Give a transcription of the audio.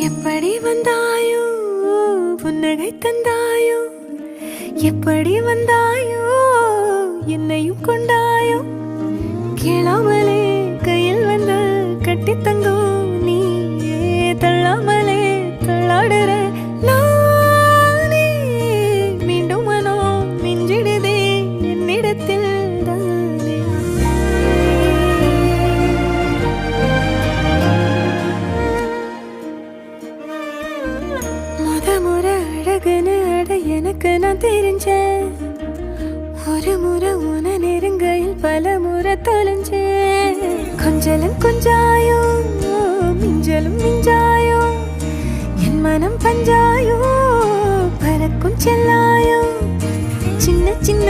எப்படி வந்தாயோ புன்னகை தந்தாயோ எப்படி வந்தாயோ என்னையும் கொண்டாயோ கேளாமலே கையில் வந்து கட்டி தங்கும் நீ தள்ளாமலே தள்ளாடுற நானே மீண்டும் மனோ மிஞ்சிடுதே என்னிடத்தில் முறை அழகுன்னு அட எனக்கு நான் தெரிஞ்சேன் ஒரு முறை உன நெருங்கையில் பல முறை தொலைஞ்சேன் கொஞ்சலும் கொஞ்சாயோ மிஞ்சலும் மிஞ்சாயோ என் மனம் பஞ்சாயோ பறக்கும் செல்லாயோ சின்ன சின்ன